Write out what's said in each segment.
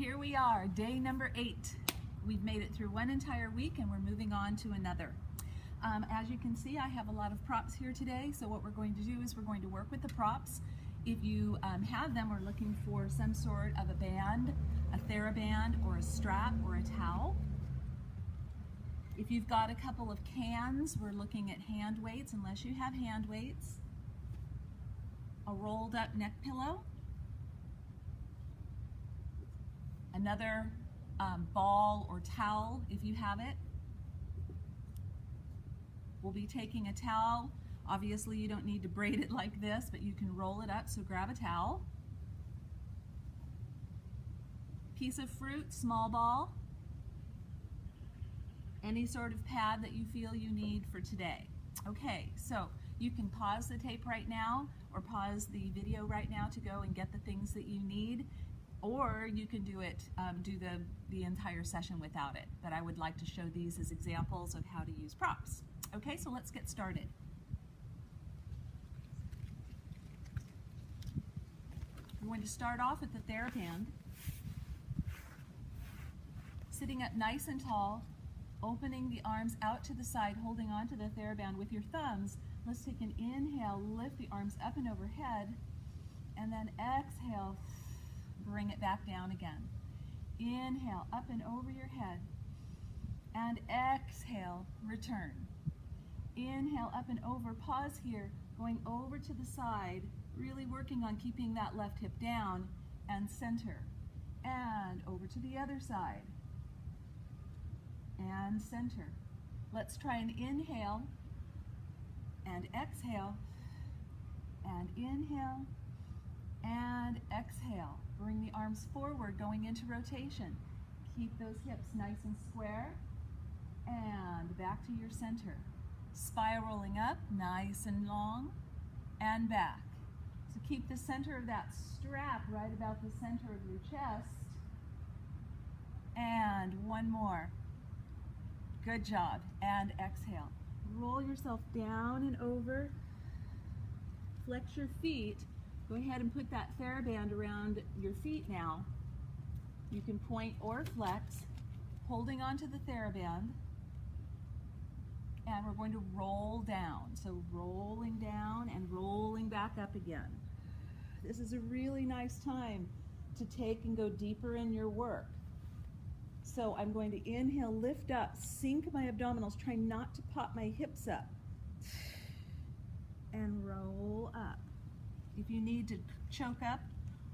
Here we are, day number 8. We've made it through one entire week and we're moving on to another. As you can see, I have a lot of props here today, so what we're going to do is we're going to work with the props. If you have them, we're looking for some sort of a band, a TheraBand, or a strap, or a towel. If you've got a couple of cans, we're looking at hand weights, unless you have hand weights. A rolled up neck pillow. Another ball or towel if you have it. We'll be taking a towel. Obviously you don't need to braid it like this, but you can roll it up, so grab a towel. Piece of fruit, small ball. Any sort of pad that you feel you need for today. Okay, so you can pause the tape right now or pause the video right now to go and get the things that you need, or you can do it, do the entire session without it. But I would like to show these as examples of how to use props. Okay, so let's get started. I'm going to start off at the TheraBand. Sitting up nice and tall, opening the arms out to the side, holding on to the TheraBand with your thumbs. Let's take an inhale, lift the arms up and overhead, and then exhale, bring it back down again. Inhale, up and over your head, and exhale, return. Inhale, up and over, pause here, going over to the side, really working on keeping that left hip down, and center. And over to the other side, and center. Let's try an inhale, and exhale, and inhale, and exhale. Bring the arms forward, going into rotation. Keep those hips nice and square, and back to your center. Spiraling up, nice and long, and back. So keep the center of that strap right about the center of your chest. And one more. Good job. And exhale. Roll yourself down and over. Flex your feet. Go ahead and put that TheraBand around your feet now. You can point or flex, holding onto the TheraBand. And we're going to roll down. So rolling down and rolling back up again. This is a really nice time to take and go deeper in your work. So I'm going to inhale, lift up, sink my abdominals, try not to pop my hips up. And roll up. If you need to choke up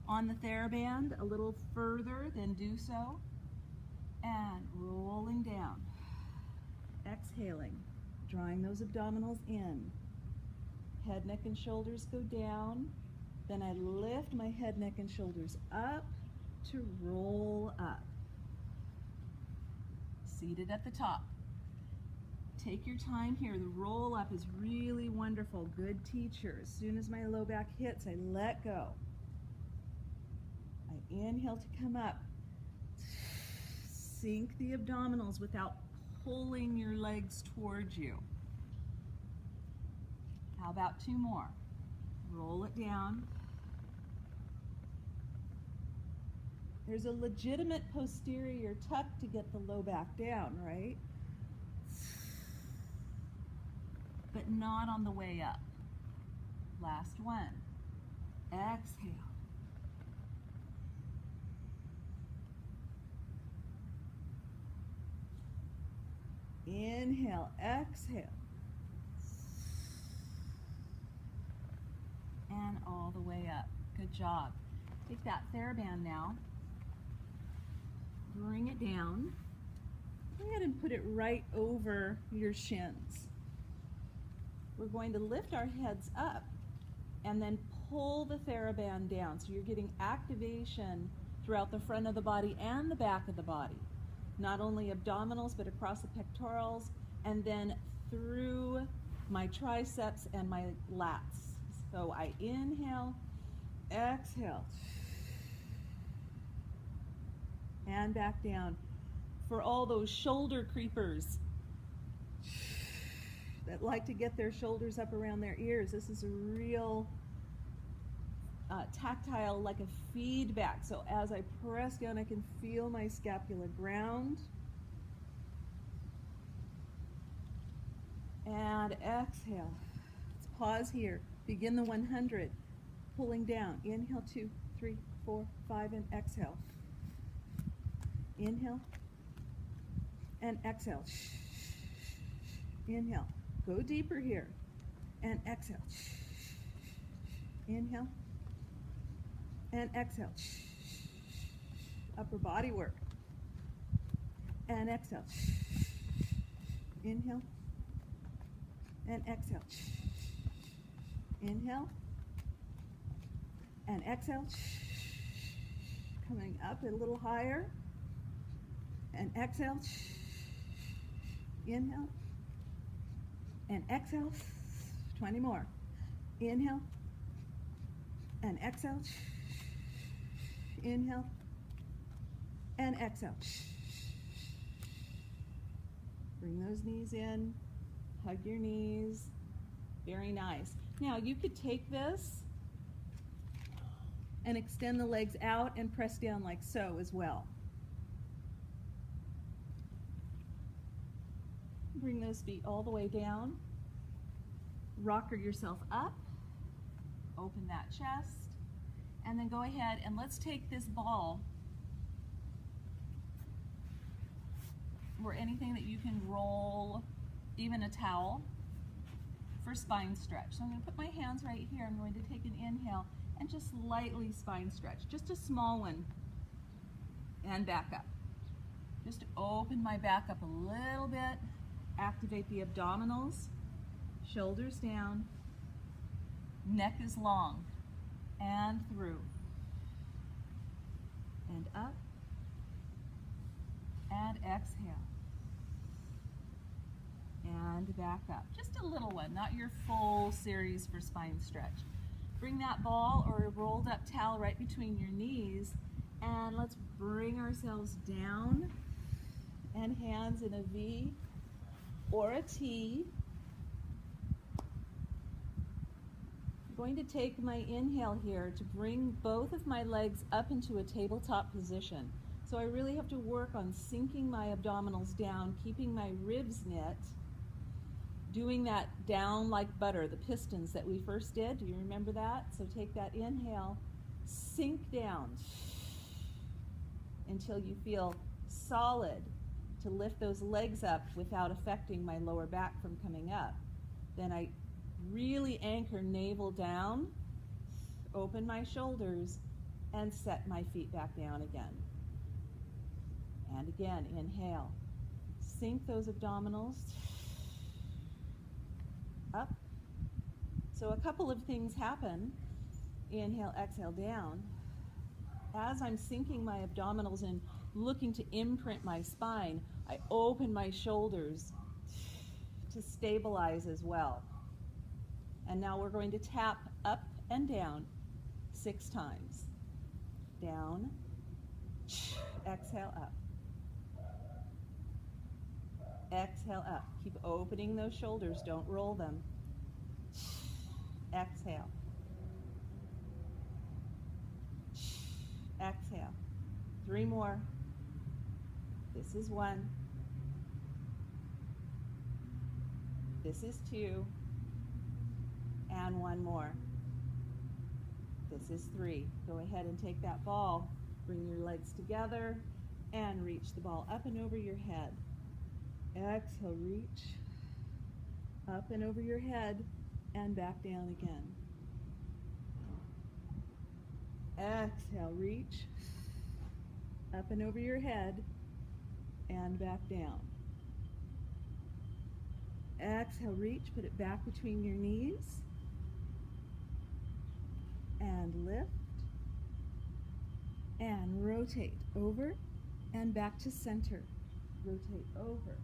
on the TheraBand a little further, then do so. And rolling down. Exhaling. Drawing those abdominals in. Head, neck, and shoulders go down. Then I lift my head, neck, and shoulders up to roll up. Seated at the top. Take your time here. The roll up is really wonderful. Good teacher. As soon as my low back hits, I let go. I inhale to come up. Sink the abdominals without pulling your legs towards you. How about 2 more? Roll it down. There's a legitimate posterior tuck to get the low back down, right? But not on the way up. Last one. Exhale. Inhale, exhale. And all the way up. Good job. Take that TheraBand now. Bring it down. Go ahead and put it right over your shins. We're going to lift our heads up and then pull the TheraBand down. So you're getting activation throughout the front of the body and the back of the body. Not only abdominals, but across the pectorals, and then through my triceps and my lats. So I inhale, exhale, and back down. For all those shoulder creepers that like to get their shoulders up around their ears, this is a real tactile, like a feedback. So as I press down, I can feel my scapula ground. And exhale. Let's pause here. Begin the 100. Pulling down. Inhale, 2, 3, 4, 5, and exhale. Inhale. And exhale. Inhale. Go deeper here. And exhale. Inhale. And exhale. Upper body work. And exhale. Inhale. And exhale. Inhale. And exhale. Coming up a little higher. And exhale. Inhale. And exhale. 20 more. Inhale. And exhale. Inhale. And exhale. Bring those knees in. Hug your knees. Very nice. Now you could take this and extend the legs out and press down like so as well. Bring those feet all the way down. Rocker yourself up. Open that chest. And then go ahead and let's take this ball or anything that you can roll, even a towel, for spine stretch. So I'm going to put my hands right here. I'm going to take an inhale and just lightly spine stretch, just a small one, and back up. Just open my back up a little bit, activate the abdominals, shoulders down, neck is long, and through, and up, and exhale. And back up. Just a little one, not your full series for spine stretch. Bring that ball or a rolled up towel right between your knees, and let's bring ourselves down, and hands in a V or a T. I'm going to take my inhale here to bring both of my legs up into a tabletop position. So I really have to work on sinking my abdominals down, keeping my ribs knit, doing that down like butter, the pistons that we first did. Do you remember that? So take that inhale, sink down until you feel solid to lift those legs up without affecting my lower back from coming up. Then I really anchor navel down, open my shoulders, and set my feet back down again. And again, inhale. Sink those abdominals up. So a couple of things happen. Inhale, exhale, down. As I'm sinking my abdominals and looking to imprint my spine, I open my shoulders to stabilize as well. And now we're going to tap up and down 6 times. Down, exhale, up. Exhale, up. Keep opening those shoulders, don't roll them. Exhale. Exhale. 3 more. This is 1. This is 2. And 1 more. This is 3. Go ahead and take that ball. Bring your legs together and reach the ball up and over your head. Exhale, reach up and over your head and back down again. Exhale, reach up and over your head and back down. Exhale, reach, put it back between your knees and lift and rotate over and back to center. Rotate over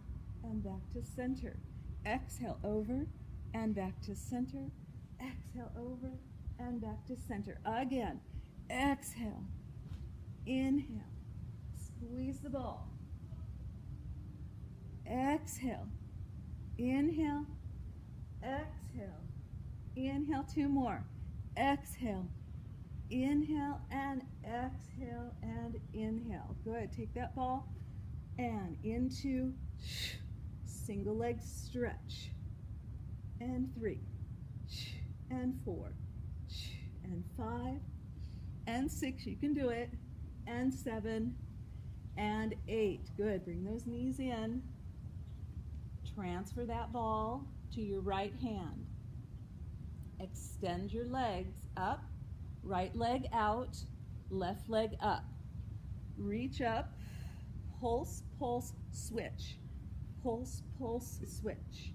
and back to center. Exhale, over and back to center. Exhale, over and back to center. Again, exhale, inhale, squeeze the ball. Exhale, inhale, exhale, inhale, 2 more. Exhale, Inhale and exhale and inhale. Good. Take that ball and into single leg stretch. And 3, and 4, and 5, and 6. You can do it. And 7, and 8. Good. Bring those knees in. Transfer that ball to your right hand. Extend your legs up. Right leg out, left leg up. Reach up, pulse, pulse, switch. Pulse, pulse, switch.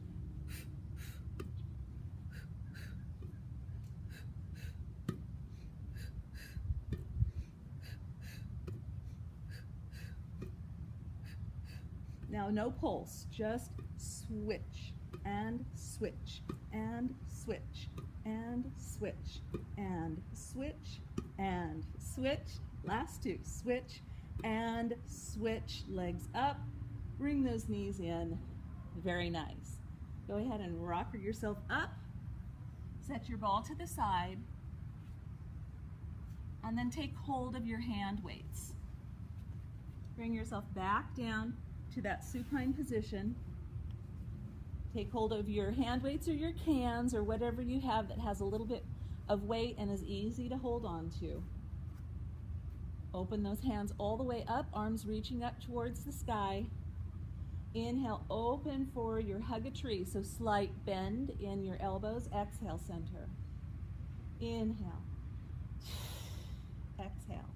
Now no pulse, just switch and switch and switch and switch and switch and switch. Last 2, switch and switch. Legs up, bring those knees in. Very nice. Go ahead and rock yourself up. Set your ball to the side and then take hold of your hand weights. Bring yourself back down to that supine position. Take hold of your hand weights or your cans or whatever you have that has a little bit of weight and is easy to hold on to. Open those hands all the way up, arms reaching up towards the sky. Inhale, open for your hug a tree, so slight bend in your elbows. Exhale, center. Inhale. Exhale.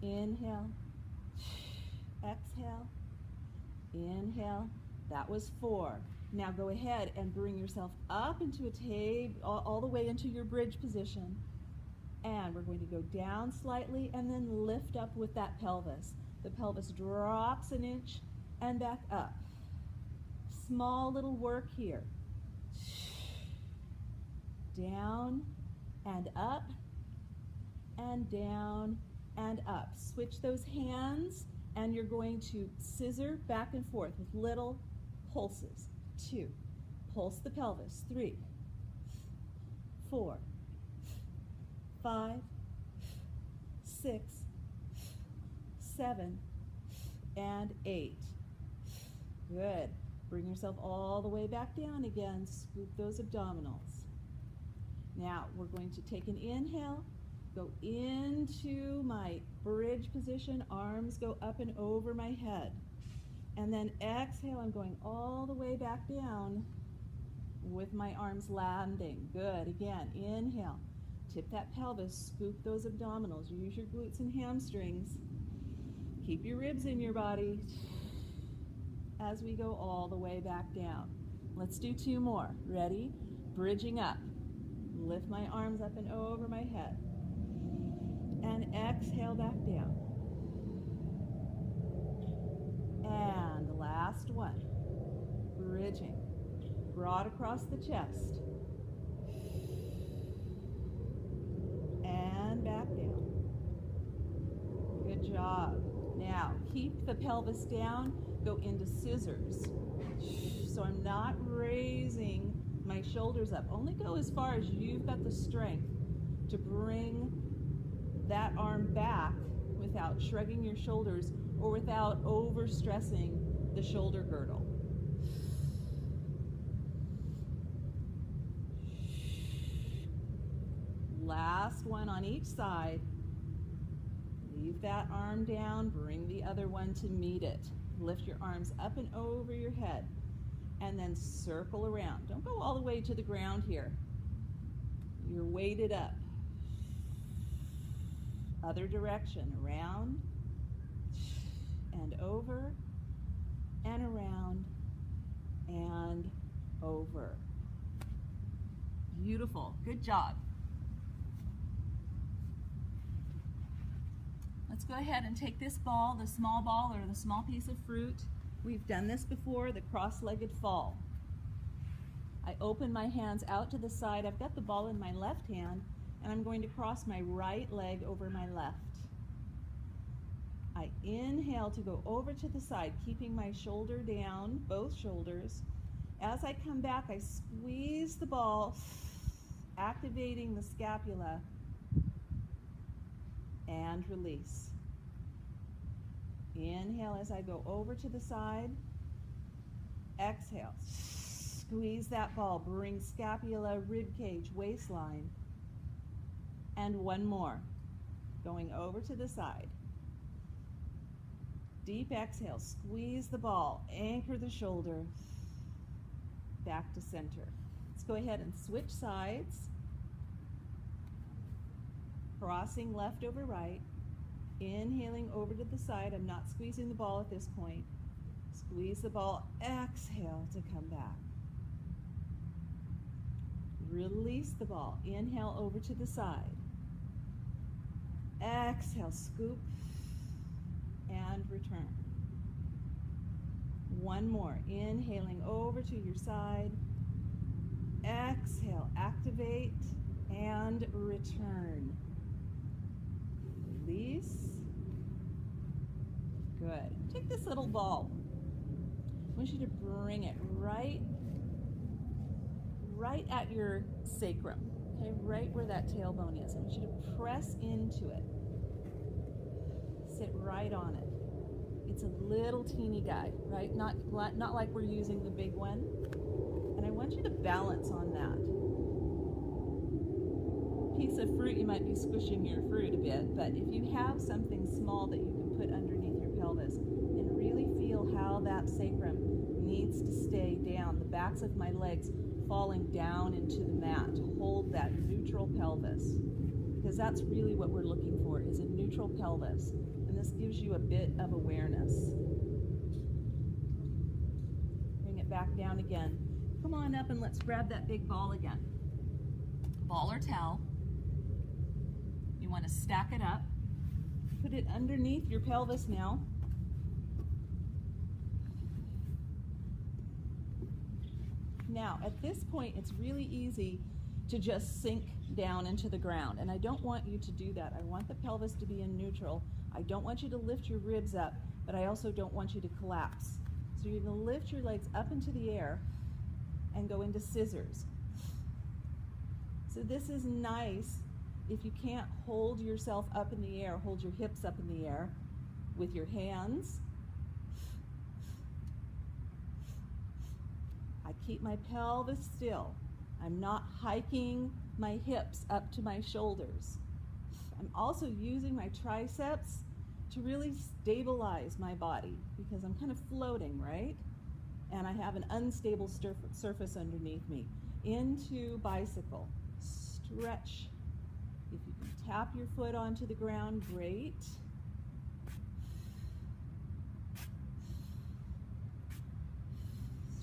Inhale. Exhale. Inhale. That was 4. Now go ahead and bring yourself up into a table, all the way into your bridge position. And we're going to go down slightly and then lift up with that pelvis. The pelvis drops an inch and back up. Small little work here. Down and up and down and up. Switch those hands and you're going to scissor back and forth with little pulses. 2. Pulse the pelvis. 3, 4, 5, 6, 7, and 8. Good. Bring yourself all the way back down again. Scoop those abdominals. Now we're going to take an inhale, go into my bridge position, arms go up and over my head. And then exhale, I'm going all the way back down with my arms landing. Good. Again, inhale. Tip that pelvis, scoop those abdominals. Use your glutes and hamstrings. Keep your ribs in your body as we go all the way back down. Let's do 2 more. Ready? Bridging up. Lift my arms up and over my head. And exhale back down. And the last one. Bridging. Broad across the chest. And back down. Good job. Now, keep the pelvis down. Go into scissors. So I'm not raising my shoulders up. Only go as far as you've got the strength to bring that arm back without shrugging your shoulders or without overstressing the shoulder girdle. Last one on each side. Leave that arm down, bring the other one to meet it. Lift your arms up and over your head and then circle around. Don't go all the way to the ground here. You're weighted up. Other direction, around and over and around and over. Beautiful. Good job. Let's go ahead and take this ball, the small ball or the small piece of fruit. We've done this before, the cross-legged fall. I open my hands out to the side. I've got the ball in my left hand, and I'm going to cross my right leg over my left. I inhale to go over to the side, keeping my shoulder down, both shoulders. As I come back, I squeeze the ball, activating the scapula and release. Inhale as I go over to the side. Exhale. Squeeze that ball. Bring scapula, rib cage, waistline. And one more. Going over to the side. Deep exhale. Squeeze the ball. Anchor the shoulder. Back to center. Let's go ahead and switch sides. Crossing left over right. Inhaling over to the side. I'm not squeezing the ball at this point. Squeeze the ball. Exhale to come back. Release the ball. Inhale over to the side. Exhale, scoop and return. One more. Inhaling over to your side. Exhale, activate and return. Release. Good. Take this little ball. I want you to bring it right at your sacrum, okay, right where that tailbone is. I want you to press into it. Sit right on it. It's a little teeny guy, right? Not like we're using the big one. And I want you to balance on that. Piece of fruit, you might be squishing your fruit a bit, but if you have something small that you can put underneath your pelvis and really feel how that sacrum needs to stay down, the backs of my legs falling down into the mat to hold that neutral pelvis, because that's really what we're looking for, is a neutral pelvis, and this gives you a bit of awareness. Bring it back down again. Come on up and let's grab that big ball again. Ball or towel. You want to stack it up. Put it underneath your pelvis now. Now, at this point, it's really easy to just sink down into the ground, and I don't want you to do that. I want the pelvis to be in neutral. I don't want you to lift your ribs up, but I also don't want you to collapse. So you're going to lift your legs up into the air and go into scissors. So this is nice if you can't hold yourself up in the air, hold your hips up in the air with your hands. I keep my pelvis still. I'm not hiking my hips up to my shoulders. I'm also using my triceps to really stabilize my body because I'm kind of floating, right? And I have an unstable surface underneath me. Into bicycle. Stretch. If you can tap your foot onto the ground, great.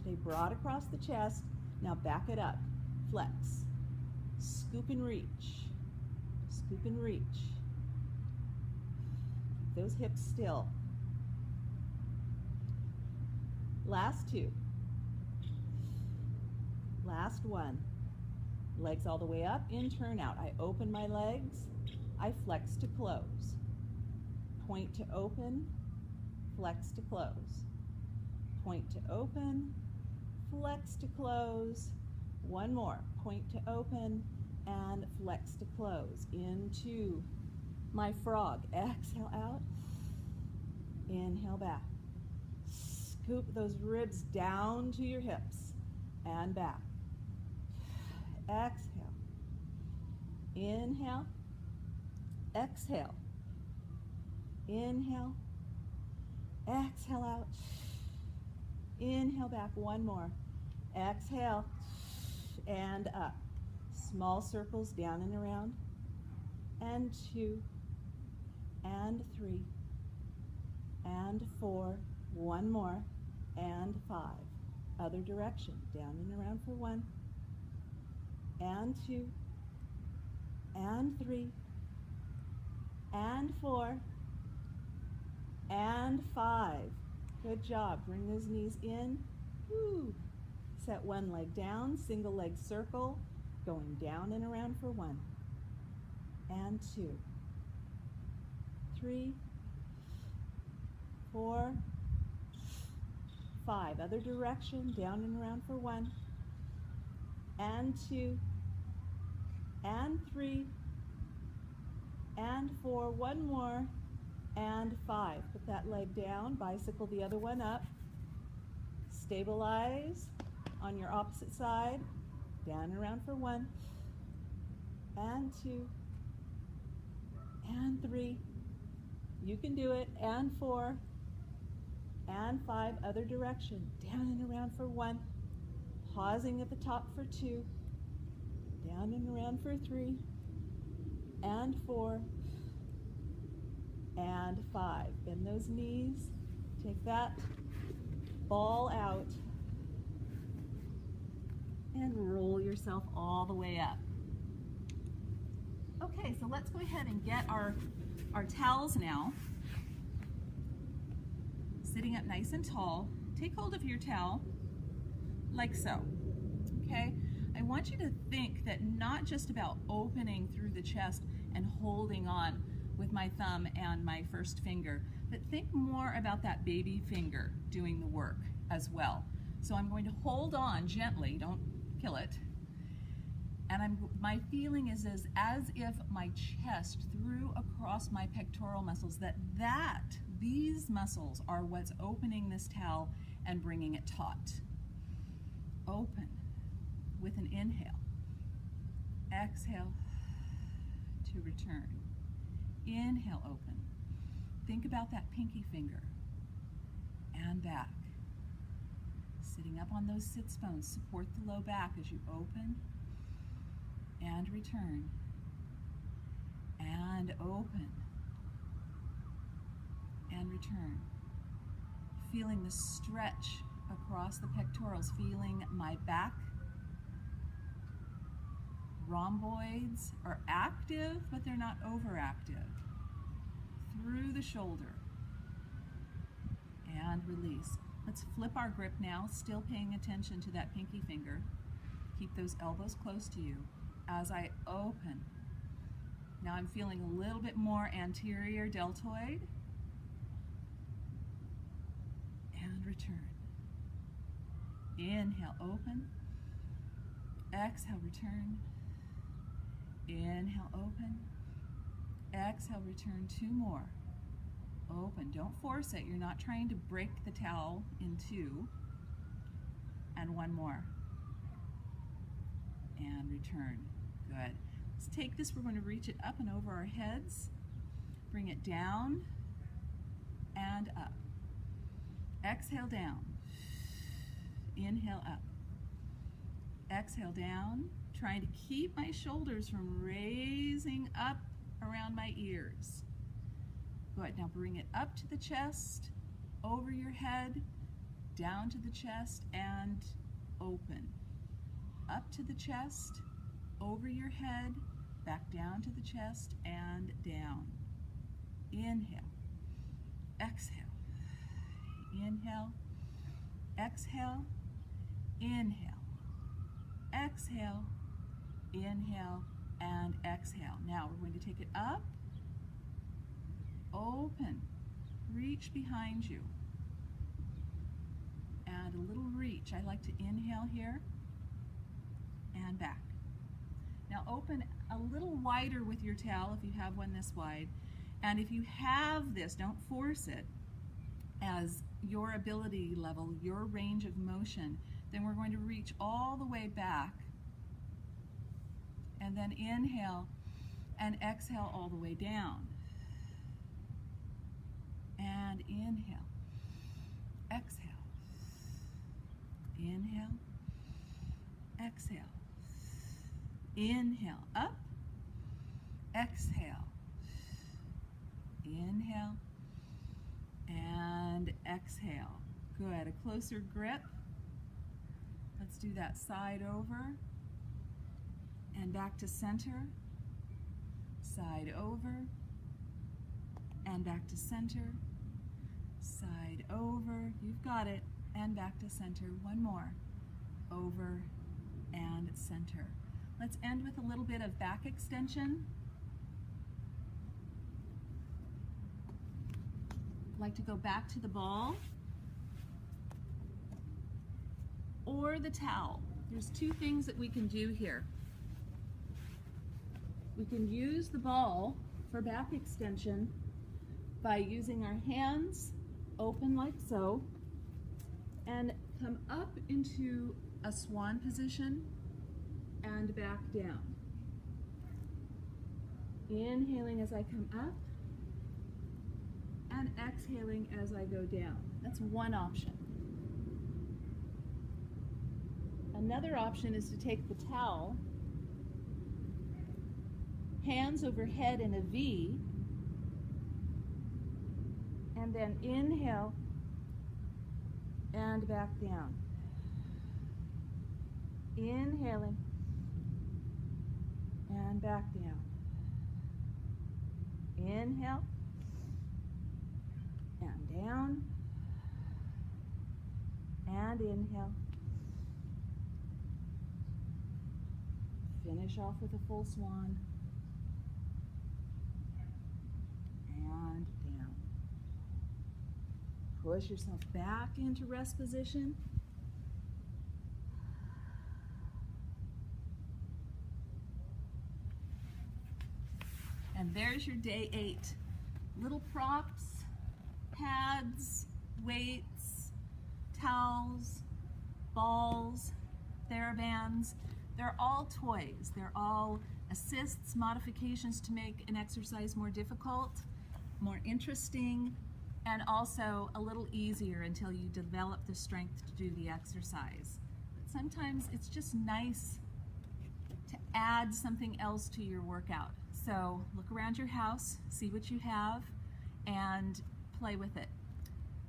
Stay broad across the chest. Now back it up. Flex. Scoop and reach. Scoop and reach. Keep those hips still. Last two. Last one. Legs all the way up, in, turn out. I open my legs. I flex to close. Point to open. Flex to close. Point to open. Flex to close. One more. Point to open and flex to close. Into my frog. Exhale out. Inhale back. Scoop those ribs down to your hips and back. Exhale. Inhale. Exhale. Inhale. Exhale out. Inhale back. One more. Exhale. And up. Small circles down and around. And 2. And 3. And 4. One more. And 5. Other direction. Down and around for 1. And 2. And 3. And 4. And 5. Good job. Bring those knees in. Woo. Set one leg down, single leg circle, going down and around for 1. And 2. 3. 4. 5. Other direction, down and around for 1. And 2. And 3. and 4, one more, and 5. Put that leg down, bicycle the other one up, stabilize on your opposite side, down and around for 1, and 2, and 3, you can do it, and 4, and 5, other direction, down and around for 1, pausing at the top for 2, down and around for 3, and 4, and 5. Bend those knees, take that ball out, and roll yourself all the way up. Okay, so let's go ahead and get our towels now. Sitting up nice and tall, take hold of your towel like so, okay? I want you to think that not just about opening through the chest and holding on with my thumb and my first finger, but think more about that baby finger doing the work as well. So I'm going to hold on gently, don't kill it, and my feeling is as if my chest through across my pectoral muscles, these muscles are what's opening this towel and bringing it taut. Open with an inhale. Exhale to return. Inhale, open. Think about that pinky finger. And back. Sitting up on those sits bones, support the low back as you open and return. And open and return. Feeling the stretch across the pectorals, feeling my back. Rhomboids are active, but they're not overactive. Through the shoulder. And release. Let's flip our grip now, still paying attention to that pinky finger. Keep those elbows close to you as I open. Now I'm feeling a little bit more anterior deltoid. And return. Inhale, open. Exhale, return. Inhale, open. Exhale, return. 2 more. Open. Don't force it. You're not trying to break the towel in 2. And 1 more. And return. Good. Let's take this. We're going to reach it up and over our heads. Bring it down and up. Exhale down. Inhale up. Exhale down. Trying to keep my shoulders from raising up around my ears. Good. Now bring it up to the chest, over your head, down to the chest, and open. Up to the chest, over your head, back down to the chest, and down. Inhale. Exhale. Inhale. Exhale. Inhale. Exhale. Inhale and exhale. Now we're going to take it up, open, reach behind you, and a little reach. I like to inhale here and back. Now open a little wider with your towel if you have one this wide, and if you have this, don't force it as your ability level, your range of motion, then we're going to reach all the way back. And then inhale and exhale all the way down. And inhale, exhale, inhale, exhale, inhale, up, exhale, inhale, and exhale. Good, a closer grip. Let's do that side over. And back to center, side over, and back to center, side over, you've got it, and back to center. 1 more, over and center. Let's end with a little bit of back extension. I'd like to go back to the ball or the towel. There's 2 things that we can do here. We can use the ball for back extension by using our hands open like so and come up into a swan position and back down. Inhaling as I come up and exhaling as I go down. That's one option. Another option is to take the towel, hands overhead in a V, and then inhale and back down. Inhaling and back down. Inhale and down and inhale. Finish off with a full swan and down. Push yourself back into rest position. And there's your day 8. Little props, pads, weights, towels, balls, TheraBands. They're all toys. They're all assists, modifications to make an exercise more difficult, more interesting, and also a little easier until you develop the strength to do the exercise. But sometimes it's just nice to add something else to your workout. So look around your house, see what you have, and play with it.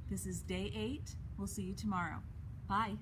This is day 8. We'll see you tomorrow. Bye.